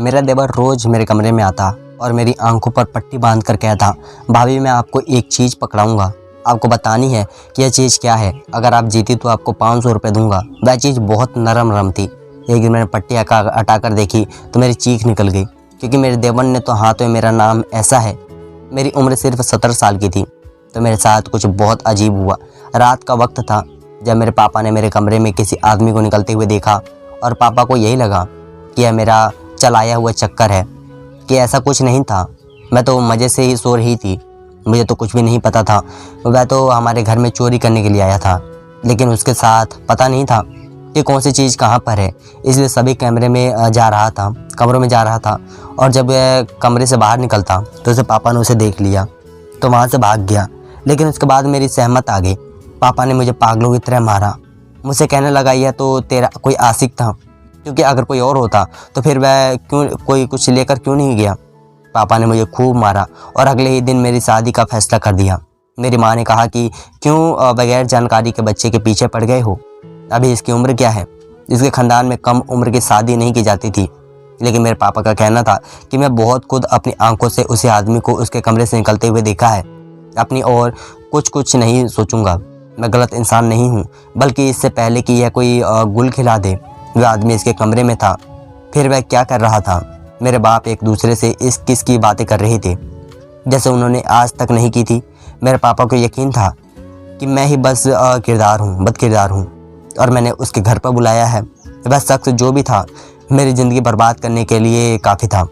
मेरा देवर रोज़ मेरे कमरे में आता और मेरी आंखों पर पट्टी बांध कर कहता, भाभी मैं आपको एक चीज़ पकड़ाऊँगा, आपको बतानी है कि यह चीज़ क्या है, अगर आप जीती तो आपको 500 रुपये दूंगा। वह चीज़ बहुत नरम थी। एक दिन मैंने पट्टी हटा कर देखी तो मेरी चीख निकल गई, क्योंकि मेरे देवर ने तो हाथों में मेरा नाम ऐसा है। मेरी उम्र सिर्फ 17 साल की थी। तो मेरे साथ कुछ बहुत अजीब हुआ। रात का वक्त था जब मेरे पापा ने मेरे कमरे में किसी आदमी को निकलते हुए देखा, और पापा को यही लगा कि यह मेरा चलाया हुआ चक्कर है, कि ऐसा कुछ नहीं था। मैं तो मज़े से ही सो रही थी, मुझे तो कुछ भी नहीं पता था। वह तो हमारे घर में चोरी करने के लिए आया था, लेकिन उसके साथ पता नहीं था कि कौन सी चीज़ कहाँ पर है, इसलिए सभी कमरों में जा रहा था। और जब वह कमरे से बाहर निकलता तो उसे पापा ने उसे देख लिया तो वहाँ से भाग गया। लेकिन उसके बाद मेरी सहमत आ गई। पापा ने मुझे पागलों की तरह मारा। मुझसे कहने लगा, यह तो तेरा कोई आशिक था, क्योंकि अगर कोई और होता तो फिर वह कोई कुछ लेकर क्यों नहीं गया। पापा ने मुझे खूब मारा और अगले ही दिन मेरी शादी का फैसला कर दिया। मेरी माँ ने कहा कि क्यों बगैर जानकारी के बच्चे के पीछे पड़ गए हो, अभी इसकी उम्र क्या है। इसके ख़ानदान में कम उम्र की शादी नहीं की जाती थी। लेकिन मेरे पापा का कहना था कि मैं बहुत खुद अपनी आंखों से उसी आदमी को उसके कमरे से निकलते हुए देखा है। अपनी और कुछ नहीं सोचूंगा, मैं गलत इंसान नहीं हूँ, बल्कि इससे पहले कि यह कोई गुल खिला दे, वह आदमी इसके कमरे में था। फिर वह क्या कर रहा था। मेरे बाप एक दूसरे से इस किस की बातें कर रहे थे, जैसे उन्होंने आज तक नहीं की थी। मेरे पापा को यकीन था कि मैं ही बस बदकिरदार हूँ और मैंने उसके घर पर बुलाया है। वह शख्स जो भी था मेरी ज़िंदगी बर्बाद करने के लिए काफ़ी था।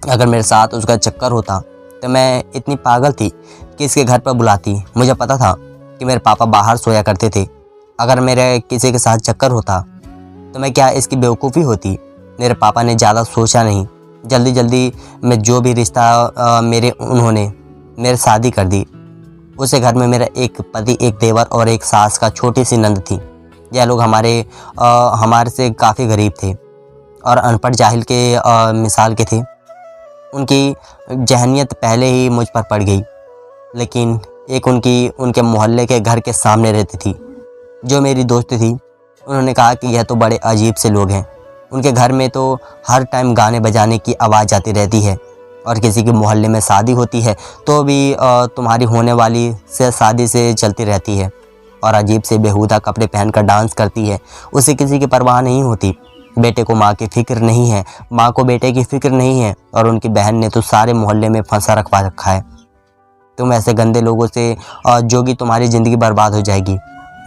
अगर मेरे साथ उसका चक्कर होता तो मैं इतनी पागल थी कि इसके घर पर बुलाती। मुझे पता था कि मेरे पापा बाहर सोया करते थे। अगर मेरे किसी के साथ चक्कर होता तो मैं क्या इसकी बेवकूफ़ी होती। मेरे पापा ने ज़्यादा सोचा नहीं, जल्दी में जो भी रिश्ता उन्होंने मेरे शादी कर दी। उसे घर में मेरा एक पति, एक देवर और एक सास का छोटी सी नंद थी। यह लोग हमारे से काफ़ी गरीब थे और अनपढ़ जाहिल के मिसाल के थे। उनकी जहनियत पहले ही मुझ पर पड़ गई। लेकिन एक उनके मोहल्ले के घर के सामने रहती थी, जो मेरी दोस्त थी। उन्होंने कहा कि यह तो बड़े अजीब से लोग हैं। उनके घर में तो हर टाइम गाने बजाने की आवाज़ आती रहती है, और किसी के मोहल्ले में शादी होती है तो भी तुम्हारी होने वाली से शादी से चलती रहती है, और अजीब से बेहुदा कपड़े पहनकर डांस करती है। उसे किसी की परवाह नहीं होती। बेटे को माँ की फ़िक्र नहीं है, माँ को बेटे की फ़िक्र नहीं है, और उनकी बहन ने तो सारे मोहल्ले में फंसा रखवा रखा है। तुम ऐसे गंदे लोगों से जोगी तुम्हारी ज़िंदगी बर्बाद हो जाएगी।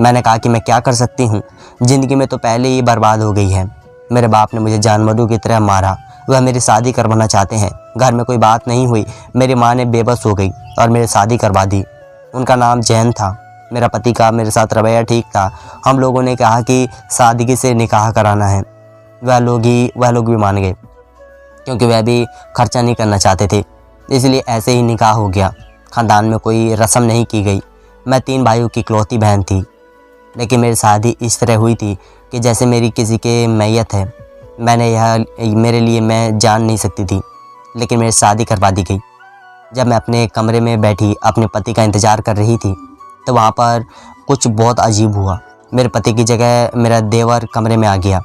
मैंने कहा कि मैं क्या कर सकती हूँ, ज़िंदगी में तो पहले ही बर्बाद हो गई है। मेरे बाप ने मुझे जानवरों की तरह मारा। वह मेरी शादी करवाना चाहते हैं। घर में कोई बात नहीं हुई, मेरी माँ ने बेबस हो गई और मेरी शादी करवा दी। उनका नाम जैन था। मेरा पति का मेरे साथ रवैया ठीक था। हम लोगों ने कहा कि सादगी से निकाह कराना है। वह लोग भी मान गए, क्योंकि वह भी खर्चा नहीं करना चाहते थे। इसलिए ऐसे ही निकाह हो गया। ख़ानदान में कोई रस्म नहीं की गई। मैं 3 भाइयों की इकलौती बहन थी, लेकिन मेरी शादी इस तरह हुई थी कि जैसे मेरी किसी के मैयत है। मेरे लिए मैं जान नहीं सकती थी, लेकिन मेरी शादी करवा दी गई। जब मैं अपने कमरे में बैठी अपने पति का इंतज़ार कर रही थी तो वहाँ पर कुछ बहुत अजीब हुआ। मेरे पति की जगह मेरा देवर कमरे में आ गया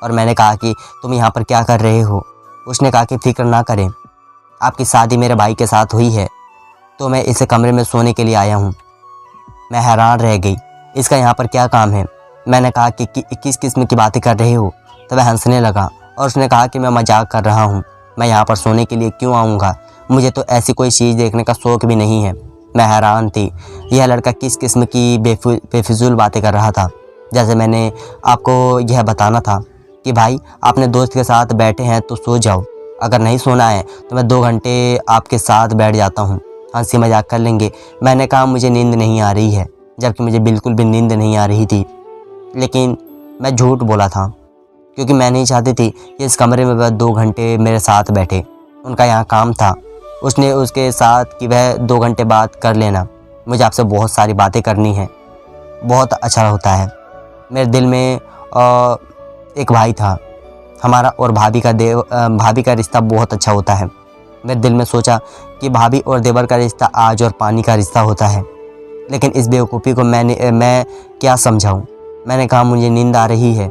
और मैंने कहा कि तुम यहाँ पर क्या कर रहे हो। उसने कहा कि फ़िक्र ना करें, आपकी शादी मेरे भाई के साथ हुई है, तो मैं इस कमरे में सोने के लिए आया हूँ। मैं हैरान रह गई, इसका यहाँ पर क्या काम है। मैंने कहा कि किस किस्म की बातें कर रहे हो, तो वह हंसने लगा और उसने कहा कि मैं मजाक कर रहा हूँ। मैं यहाँ पर सोने के लिए क्यों आऊँगा, मुझे तो ऐसी कोई चीज़ देखने का शौक़ भी नहीं है। मैं हैरान थी, यह लड़का किस किस्म की बेफिजूल बातें कर रहा था। जैसे मैंने आपको यह बताना था कि भाई अपने दोस्त के साथ बैठे हैं तो सो जाओ, अगर नहीं सोना है तो मैं 2 घंटे आपके साथ बैठ जाता हूँ, हंसी मजाक कर लेंगे। मैंने कहा मुझे नींद नहीं आ रही है, जबकि मुझे बिल्कुल भी नींद नहीं आ रही थी। लेकिन मैं झूठ बोला था, क्योंकि मैं नहीं चाहती थी कि इस कमरे में वह 2 घंटे मेरे साथ बैठे। उनका यहाँ काम था, उसके साथ कि वह 2 घंटे बात कर लेना, मुझे आपसे बहुत सारी बातें करनी है, बहुत अच्छा होता है। मेरे दिल में एक भाई था। हमारा और भाभी का रिश्ता बहुत अच्छा होता है। मेरे दिल में सोचा कि भाभी और देवर का रिश्ता आज और पानी का रिश्ता होता है। लेकिन इस बेवकूफ़ी को मैं क्या समझाऊं। मैंने कहा मुझे नींद आ रही है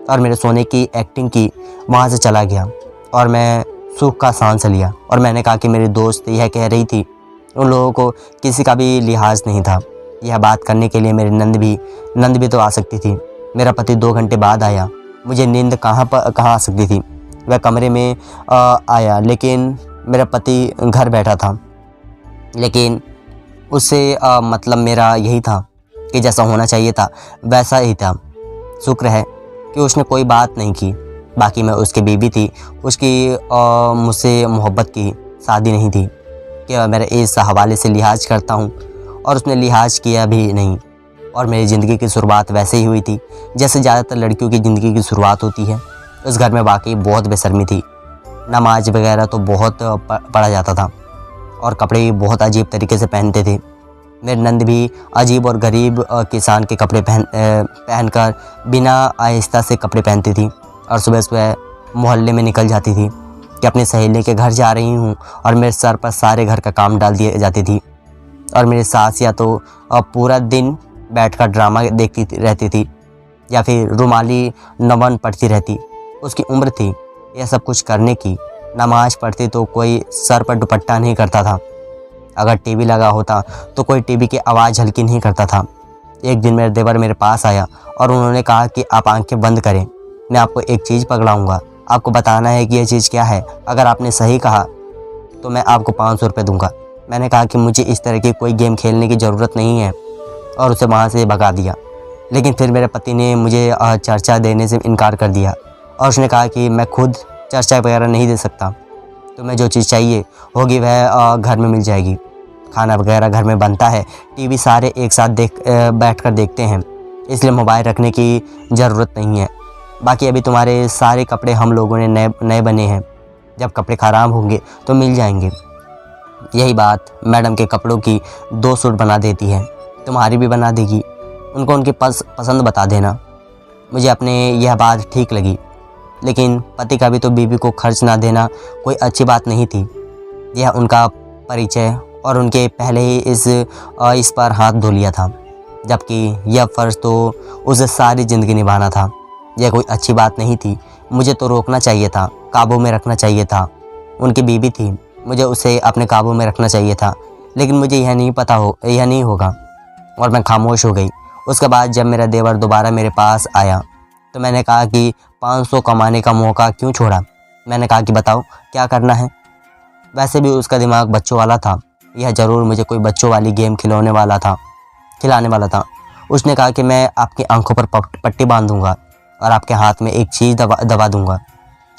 और मेरे सोने की एक्टिंग की, वहाँ से चला गया। और मैं सुख का सांस लिया। और मैंने कहा कि मेरी दोस्त यह कह रही थी, उन लोगों को किसी का भी लिहाज नहीं था। यह बात करने के लिए मेरी नंद भी तो आ सकती थी। मेरा पति 2 घंटे बाद आया। मुझे नींद कहाँ आ सकती थी। वह कमरे में आया, लेकिन मेरा पति घर बैठा था। लेकिन उससे मतलब मेरा यही था कि जैसा होना चाहिए था वैसा ही था। शुक्र है कि उसने कोई बात नहीं की। बाकी मैं उसकी बीवी थी, उसकी मुझसे मोहब्बत की शादी नहीं थी कि मेरे इस हवाले से लिहाज करता हूँ, और उसने लिहाज किया भी नहीं। और मेरी ज़िंदगी की शुरुआत वैसे ही हुई थी जैसे ज़्यादातर लड़कियों की ज़िंदगी की शुरुआत होती है। उस घर में वाकई बहुत बेशर्मी थी। नमाज वगैरह तो बहुत पढ़ा जाता था और कपड़े भी बहुत अजीब तरीके से पहनते थे। मेरी नंद भी अजीब और गरीब किसान के कपड़े पहनकर बिना आहिस्ता से कपड़े पहनती थी और सुबह सुबह मोहल्ले में निकल जाती थी कि अपनी सहेली के घर जा रही हूँ, और मेरे सर पर सारे घर का काम डाल दिए जाती थी। और मेरी सास या तो पूरा दिन बैठकर ड्रामा देखती रहती थी या फिर रुमाली नमन पढ़ती रहती। उसकी उम्र थी यह सब कुछ करने की। नमाज पढ़ती तो कोई सर पर दुपट्टा नहीं करता था। अगर टीवी लगा होता तो कोई टीवी की आवाज़ हल्की नहीं करता था। एक दिन मेरे देवर मेरे पास आया और उन्होंने कहा कि आप आंखें बंद करें, मैं आपको एक चीज़ पकड़ाऊँगा। आपको बताना है कि यह चीज़ क्या है। अगर आपने सही कहा तो मैं आपको 500 रुपये दूँगा। मैंने कहा कि मुझे इस तरह की कोई गेम खेलने की ज़रूरत नहीं है, और उसे वहाँ से भगा दिया। लेकिन फिर मेरे पति ने मुझे चर्चा देने से इनकार कर दिया और उसने कहा कि मैं खुद चर्चा वगैरह नहीं दे सकता, तुम्हें जो चीज़ चाहिए होगी वह घर में मिल जाएगी। खाना वगैरह घर में बनता है, टीवी सारे एक साथ बैठकर देखते हैं, इसलिए मोबाइल रखने की ज़रूरत नहीं है। बाकी अभी तुम्हारे सारे कपड़े हम लोगों ने नए बने हैं, जब कपड़े ख़राब होंगे तो मिल जाएंगे। यही बात मैडम के कपड़ों की 2 सूट बना देती है, तुम्हारी भी बना देगी। उनको उनकी पसंद बता देना। मुझे अपने यह बात ठीक लगी, लेकिन पति का भी तो बीवी को खर्च ना देना कोई अच्छी बात नहीं थी। यह उनका परिचय और उनके पहले ही इस पर हाथ धो लिया था, जबकि यह फ़र्ज़ तो उसे सारी ज़िंदगी निभाना था। यह कोई अच्छी बात नहीं थी। मुझे तो रोकना चाहिए था, काबू में रखना चाहिए था। उनकी बीवी थी, मुझे उसे अपने काबू में रखना चाहिए था, लेकिन मुझे यह नहीं होगा, और मैं खामोश हो गई। उसके बाद जब मेरा देवर दोबारा मेरे पास आया तो मैंने कहा कि 500 कमाने का मौका क्यों छोड़ा। मैंने कहा कि बताओ क्या करना है। वैसे भी उसका दिमाग बच्चों वाला था, यह ज़रूर मुझे कोई बच्चों वाली गेम खिलाने वाला था। उसने कहा कि मैं आपकी आंखों पर पट्टी बांध दूंगा और आपके हाथ में एक चीज़ दबा दूंगा।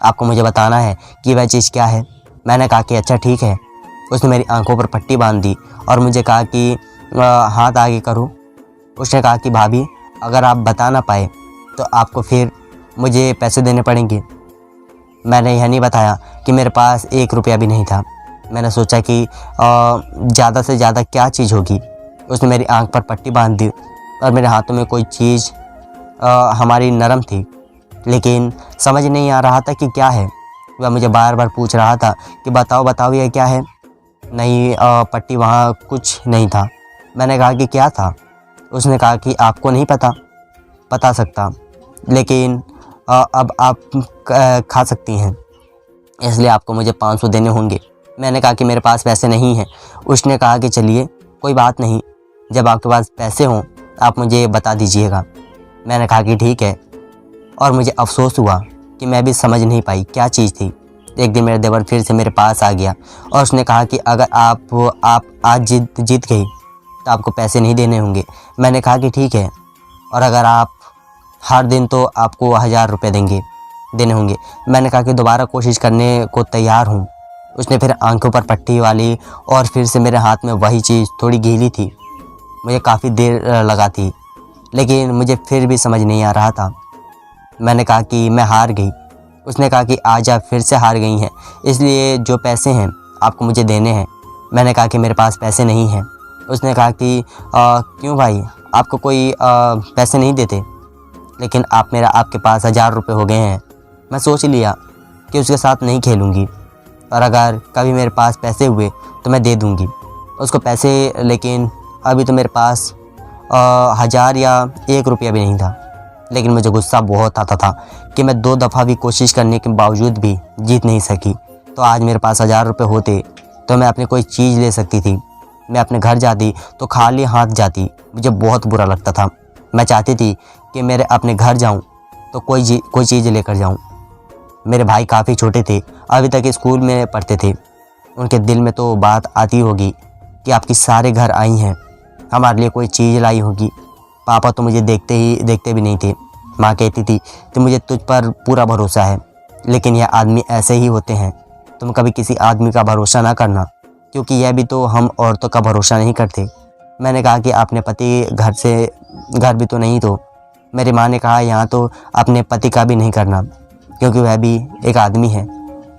आपको मुझे बताना है कि वह चीज़ क्या है। मैंने कहा कि अच्छा ठीक है। उसने मेरी आंखों पर पट्टी बांध दी और मुझे कहा कि हाथ आगे करो। उसने कहा कि भाभी अगर आप बता ना पाए तो आपको फिर मुझे पैसे देने पड़ेंगे। मैंने यह नहीं बताया कि मेरे पास 1 रुपया भी नहीं था। मैंने सोचा कि ज़्यादा से ज़्यादा क्या चीज़ होगी। उसने मेरी आंख पर पट्टी बांध दी और मेरे हाथों में कोई चीज़ हमारी नरम थी, लेकिन समझ नहीं आ रहा था कि क्या है। वह मुझे बार बार पूछ रहा था कि बताओ ये क्या है। नहीं, पट्टी वहाँ कुछ नहीं था। मैंने कहा कि क्या था। उसने कहा कि आपको नहीं बता सकता, लेकिन अब आप खा सकती हैं, इसलिए आपको मुझे 500 देने होंगे। मैंने कहा कि मेरे पास पैसे नहीं हैं। उसने कहा कि चलिए कोई बात नहीं, जब आपके पास पैसे हों आप मुझे बता दीजिएगा। मैंने कहा कि ठीक है, और मुझे अफसोस हुआ कि मैं भी समझ नहीं पाई क्या चीज़ थी। एक दिन मेरा देवर फिर से मेरे पास आ गया और उसने कहा कि अगर आप आज जीत गई तो आपको पैसे नहीं देने होंगे। मैंने कहा कि ठीक है, और अगर आप हर दिन तो आपको 1000 रुपये देने होंगे। मैंने कहा कि दोबारा कोशिश करने को तैयार हूँ। उसने फिर आंखों पर पट्टी वाली और फिर से मेरे हाथ में वही चीज़ थोड़ी गीली थी। मुझे काफ़ी देर लगा थी, लेकिन मुझे फिर भी समझ नहीं आ रहा था। मैंने कहा कि मैं हार गई। उसने कहा कि आज आप फिर से हार गई हैं, इसलिए जो पैसे हैं आपको मुझे देने हैं। मैंने कहा कि मेरे पास पैसे नहीं हैं। उसने कहा कि क्यों भाई, आपको कोई पैसे नहीं देते? लेकिन आपके पास 1000 रुपये हो गए हैं। मैं सोच लिया कि उसके साथ नहीं खेलूँगी, और अगर कभी मेरे पास पैसे हुए तो मैं दे दूँगी उसको पैसे, लेकिन अभी तो मेरे पास 1000 या 1 रुपया भी नहीं था। लेकिन मुझे गुस्सा बहुत आता था कि मैं 2 दफ़ा भी कोशिश करने के बावजूद भी जीत नहीं सकी। तो आज मेरे पास 1000 रुपये होते तो मैं अपनी कोई चीज़ ले सकती थी। मैं अपने घर जाती तो खाली हाथ जाती। मुझे बहुत बुरा लगता था। मैं चाहती थी कि मेरे अपने घर जाऊं तो कोई चीज़ लेकर जाऊं। मेरे भाई काफ़ी छोटे थे, अभी तक स्कूल में पढ़ते थे। उनके दिल में तो बात आती होगी कि आपकी सारे घर आई हैं, हमारे लिए कोई चीज़ लाई होगी। पापा तो मुझे देखते भी नहीं थे। माँ कहती थी कि मुझे तुझ पर पूरा भरोसा है, लेकिन यह आदमी ऐसे ही होते हैं। तुम कभी किसी आदमी का भरोसा ना करना, क्योंकि यह भी तो हम औरतों का भरोसा नहीं करते। मैंने कहा कि अपने पति घर भी तो नहीं। तो मेरी माँ ने कहा यहाँ तो अपने पति का भी नहीं करना, क्योंकि वह भी एक आदमी है,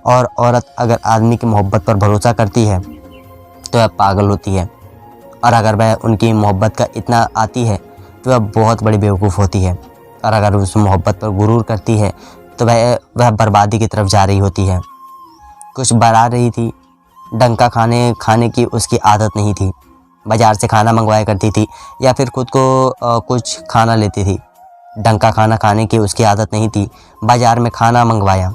और औरत अगर आदमी की मोहब्बत पर भरोसा करती है तो वह पागल होती है, और अगर वह उनकी मोहब्बत का इतना आती है तो वह बहुत बड़ी बेवकूफ़ होती है, और अगर उस मोहब्बत पर गुरूर करती है तो वह बर्बादी की तरफ जा रही होती है। कुछ बढ़ा रही थी, डंका खाने की उसकी आदत नहीं थी। बाज़ार से खाना मंगवाया करती थी या फिर खुद को कुछ खाना लेती थी। डंका खाना खाने की उसकी आदत नहीं थी। बाज़ार में खाना मंगवाया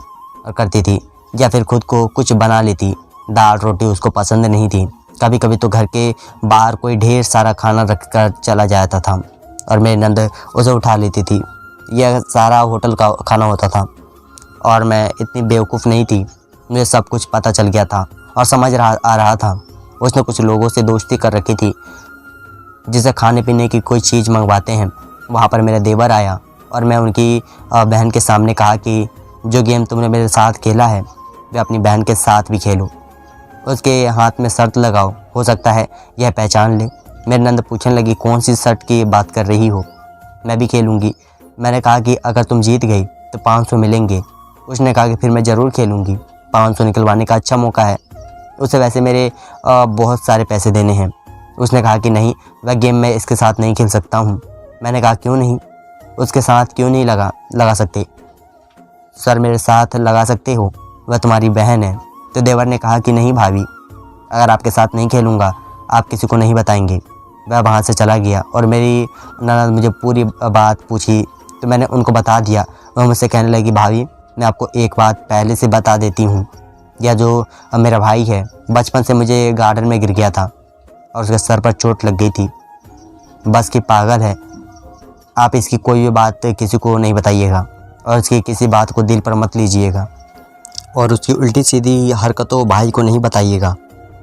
और करती थी, या फिर खुद को कुछ बना लेती। दाल रोटी उसको पसंद नहीं थी। कभी कभी तो घर के बाहर कोई ढेर सारा खाना रख कर चला जाता था और मेरी नंद उसे उठा लेती थी। यह सारा होटल का खाना होता था, और मैं इतनी बेवकूफ़ नहीं थी। मुझे सब कुछ पता चल गया था और समझ आ रहा था। उसने कुछ लोगों से दोस्ती कर रखी थी, जिसे खाने पीने की कोई चीज़ मंगवाते हैं। वहाँ पर मेरा देवर आया और मैं उनकी बहन के सामने कहा कि जो गेम तुमने मेरे साथ खेला है वह अपनी बहन के साथ भी खेलो। उसके हाथ में शर्त लगाओ, हो सकता है यह पहचान ले। मेरी नंद पूछने लगी, कौन सी शर्त की बात कर रही हो? मैं भी खेलूँगी। मैंने कहा कि अगर तुम जीत गई तो 500 मिलेंगे। उसने कहा कि फिर मैं ज़रूर खेलूँगी, 500 निकलवाने का अच्छा मौका है। उसे वैसे मेरे बहुत सारे पैसे देने हैं। उसने कहा कि नहीं, वह गेम मैं इसके साथ नहीं खेल सकता हूँ। मैंने कहा क्यों नहीं? उसके साथ क्यों नहीं लगा सकते? सर मेरे साथ लगा सकते हो, वह तुम्हारी बहन है। तो देवर ने कहा कि नहीं भाभी, अगर आपके साथ नहीं खेलूँगा आप किसी को नहीं बताएंगे। वह वहाँ से चला गया और मेरी ननद मुझे पूरी बात पूछी तो मैंने उनको बता दिया। वह मुझसे कहने लगी, भाभी मैं आपको एक बात पहले से बता देती हूँ, यह जो मेरा भाई है बचपन से मुझे गार्डन में गिर गया था और उसके सर पर चोट लग गई थी। बस की पागल है। आप इसकी कोई भी बात किसी को नहीं बताइएगा और उसकी किसी बात को दिल पर मत लीजिएगा, और उसकी उल्टी सीधी हरकतों भाई को नहीं बताइएगा,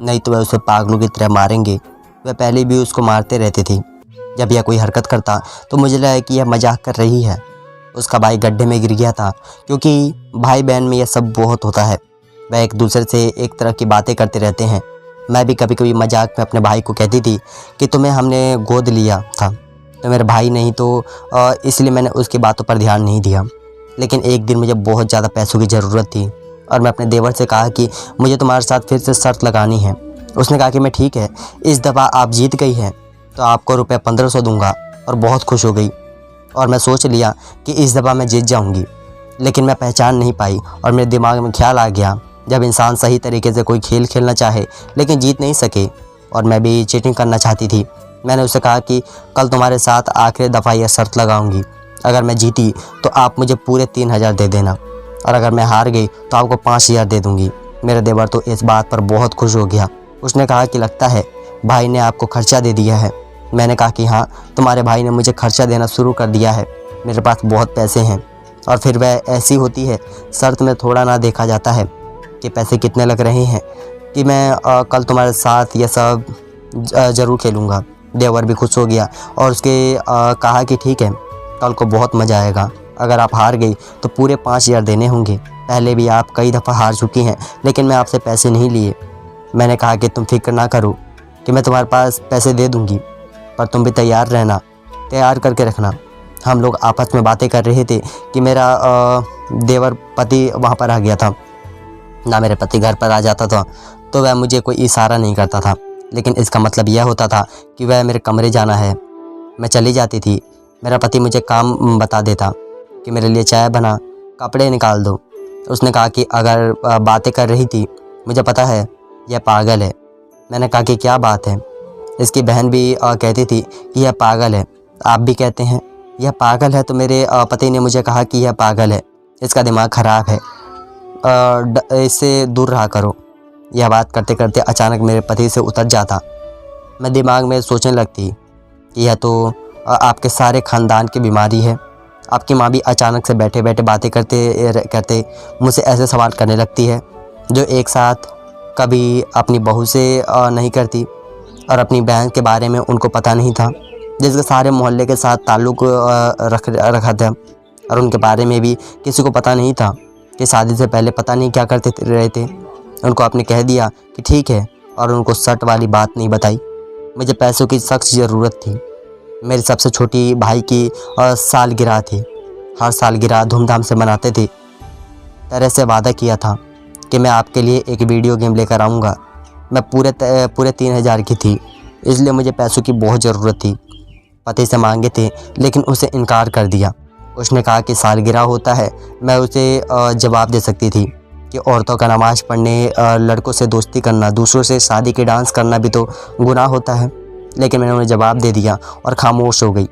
नहीं तो वह उसे पागलों की तरह मारेंगे। वह पहले भी उसको मारते रहते थे। जब यह कोई हरकत करता तो मुझे लगा कि यह मजाक कर रही है। उसका भाई गड्ढे में गिर गया था, क्योंकि भाई बहन में यह सब बहुत होता है। वह एक दूसरे से एक तरह की बातें करते रहते हैं। मैं भी कभी कभी मजाक में अपने भाई को कहती थी कि तुम्हें हमने गोद लिया था, तो मेरे भाई नहीं, तो इसलिए मैंने उसकी बातों पर ध्यान नहीं दिया। लेकिन एक दिन मुझे बहुत ज़्यादा पैसों की ज़रूरत थी और मैं अपने देवर से कहा कि मुझे तुम्हारे साथ फिर से शर्त लगानी है। उसने कहा कि मैं ठीक है, इस दफ़ा आप जीत गई हैं तो आपको रुपये 1500 दूंगा, और बहुत खुश हो गई। और मैं सोच लिया कि इस दफ़ा मैं जीत जाऊंगी, लेकिन मैं पहचान नहीं पाई और मेरे दिमाग में ख्याल आ गया, जब इंसान सही तरीके से कोई खेल खेलना चाहे लेकिन जीत नहीं सके, और मैं भी चीटिंग करना चाहती थी। मैंने उससे कहा कि कल तुम्हारे साथ आखिरी दफ़ा यह शर्त लगाऊंगी, अगर मैं जीती तो आप मुझे पूरे 3000 दे देना, और अगर मैं हार गई तो आपको 5000 दे दूंगी। मेरा देवर तो इस बात पर बहुत खुश हो गया। उसने कहा कि लगता है भाई ने आपको खर्चा दे दिया है। मैंने कहा कि हाँ, तुम्हारे भाई ने मुझे खर्चा देना शुरू कर दिया है, मेरे पास बहुत पैसे हैं। और फिर वह ऐसी होती है, शर्त में थोड़ा ना देखा जाता है कि पैसे कितने लग रहे हैं, कि मैं कल तुम्हारे साथ यह सब ज़रूर खेलूँगा। देवर भी खुश हो गया और उसके कहा कि ठीक है, कल को बहुत मज़ा आएगा। अगर आप हार गई तो पूरे 5000 देने होंगे। पहले भी आप कई दफ़ा हार चुकी हैं, लेकिन मैं आपसे पैसे नहीं लिए। मैंने कहा कि तुम फिक्र ना करो कि मैं तुम्हारे पास पैसे दे दूँगी, पर तुम भी तैयार रहना, तैयार करके रखना। हम लोग आपस में बातें कर रहे थे कि मेरा देवर पति वहाँ पर आ गया था। ना मेरे पति घर पर आ जाता था तो वह मुझे कोई इशारा नहीं करता था, लेकिन इसका मतलब यह होता था कि वह मेरे कमरे जाना है। मैं चली जाती थी। मेरा पति मुझे काम बता देता कि मेरे लिए चाय बना, कपड़े निकाल दो। उसने कहा कि अगर बातें कर रही थी, मुझे पता है यह पागल है। मैंने कहा कि क्या बात है? इसकी बहन भी कहती थी कि यह पागल है, आप भी कहते हैं। यह पागल है। तो मेरे पति ने मुझे कहा कि यह पागल है, इसका दिमाग ख़राब है, इससे दूर रहा करो। यह बात करते करते अचानक मेरे पति से उतर जाता। मैं दिमाग में सोचने लगती कि यह तो आपके सारे ख़ानदान की बीमारी है। आपकी माँ भी अचानक से बैठे बैठे बातें करते मुझसे ऐसे सवाल करने लगती है जो एक साथ कभी अपनी बहू से नहीं करती, और अपनी बहन के बारे में उनको पता नहीं था, जिसके सारे मोहल्ले के साथ ताल्लुक़ रखा था, और उनके बारे में भी किसी को पता नहीं था कि शादी से पहले पता नहीं क्या करते रहे थे। उनको आपने कह दिया कि ठीक है, और उनको शर्ट वाली बात नहीं बताई। मुझे पैसों की सख्त ज़रूरत थी। मेरे सबसे छोटी भाई की सालगिरह थी। हर सालगिरह धूमधाम से मनाते थे। तरह से वादा किया था कि मैं आपके लिए एक वीडियो गेम लेकर आऊँगा। मैं पूरे 3000 की थी, इसलिए मुझे पैसों की बहुत ज़रूरत थी। पति से मांगे थे, लेकिन उसे इनकार कर दिया। उसने कहा कि सालगिरह होता है। मैं उसे जवाब दे सकती थी कि औरतों का नमाज़ पढ़ने, लड़कों से दोस्ती करना, दूसरों से शादी के डांस करना भी तो गुनाह होता है। लेकिन मैंने उन्हें जवाब दे दिया और खामोश हो गई।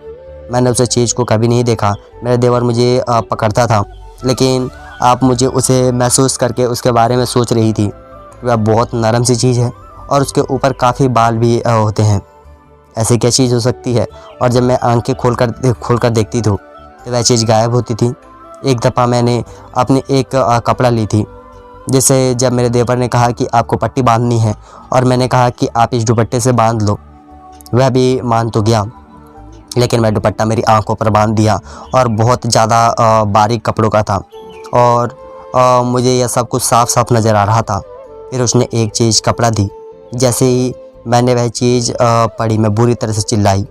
मैंने उस चीज़ को कभी नहीं देखा। मेरा देवर मुझे पकड़ता था, लेकिन आप मुझे उसे महसूस करके उसके बारे में सोच रही थी। वह बहुत नरम सी चीज़ है और उसके ऊपर काफ़ी बाल भी होते हैं। ऐसी क्या चीज़ हो सकती है? और जब मैं आंखें खोल कर देखती तो वह चीज़ गायब होती थी। एक दफ़ा मैंने अपनी एक कपड़ा ली थी, जिसे जब मेरे देवर ने कहा कि आपको पट्टी बांधनी है, और मैंने कहा कि आप इस दुपट्टे से बांध लो, वह भी मान तो गया, लेकिन वह दुपट्टा मेरी आंखों पर बांध दिया और बहुत ज़्यादा बारीक कपड़ों का था, और मुझे यह सब कुछ साफ साफ नज़र आ रहा था। फिर उसने एक चीज़ कपड़ा दी। जैसे ही मैंने वह चीज़ पढ़ी, मैं बुरी तरह से चिल्लाई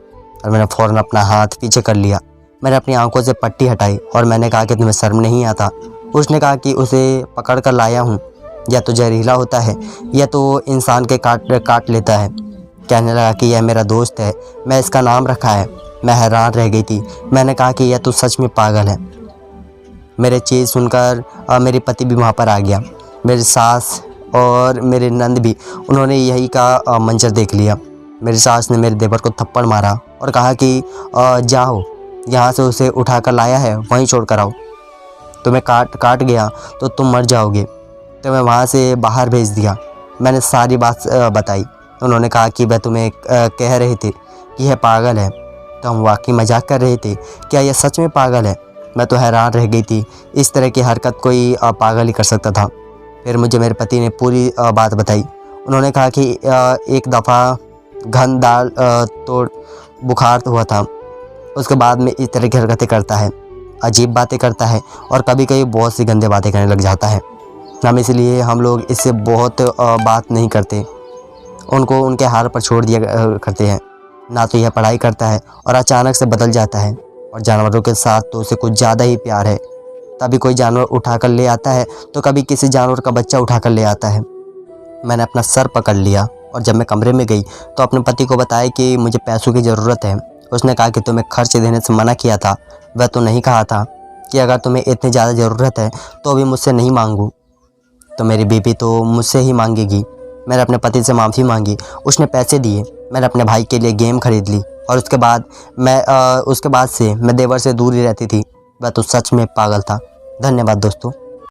और मैंने फ़ौरन अपना हाथ पीछे कर लिया। मैंने अपनी आंखों से पट्टी हटाई और मैंने कहा कि तुम्हें शर्म नहीं आता? उसने कहा कि उसे पकड़ कर लाया हूँ, या तो जहरीला होता है या तो इंसान के काट लेता है। कहने लगा कि यह मेरा दोस्त है, मैं इसका नाम रखा है। मैं हैरान रह गई थी। मैंने कहा कि यह तो सच में पागल है। मेरे चीज़ सुनकर मेरे पति भी वहाँ पर आ गया। मेरी सास और मेरे नंद भी, उन्होंने यही का मंजर देख लिया। मेरी सास ने मेरे देवर को थप्पड़ मारा और कहा कि जाओ, यहाँ से उसे उठा कर लाया है वहीं छोड़ कर आओ। तुम्हें काट गया तो तुम मर जाओगे। तो मैं वहाँ से बाहर भेज दिया। मैंने सारी बात बताई। उन्होंने कहा कि वह तुम्हें कह रहे थे कि यह पागल है। तो हम वाकई मजाक कर रहे थे, क्या यह सच में पागल है? मैं तो हैरान रह गई थी। इस तरह की हरकत कोई पागल ही कर सकता था। फिर मुझे मेरे पति ने पूरी बात बताई। उन्होंने कहा कि एक दफ़ा घन दाल तोड़ बुखार हुआ था, उसके बाद में इस तरह की हरकतें करता है, अजीब बातें करता है और कभी कभी बहुत सी गंदे बातें करने लग जाता है। इसलिए हम लोग इससे बहुत बात नहीं करते, उनको उनके हाल पर छोड़ दिया करते हैं। ना तो यह पढ़ाई करता है और अचानक से बदल जाता है, और जानवरों के साथ तो उसे कुछ ज़्यादा ही प्यार है। तभी कोई जानवर उठा कर ले आता है तो कभी किसी जानवर का बच्चा उठा कर ले आता है। मैंने अपना सर पकड़ लिया और जब मैं कमरे में गई तो अपने पति को बताया कि मुझे पैसों की ज़रूरत है। उसने कहा कि तुम्हें खर्च देने से मना किया था, वह तो नहीं कहा था कि अगर तुम्हें इतनी ज़्यादा ज़रूरत है तो अभी मुझसे नहीं मांगूँ, तो मेरी बीवी तो मुझसे ही मांगेगी। मैंने अपने पति से माफ़ी मांगी, उसने पैसे दिए। मैंने अपने भाई के लिए गेम खरीद ली और उसके बाद से मैं देवर से दूर ही रहती थी। वह तो सच में पागल था। धन्यवाद दोस्तों।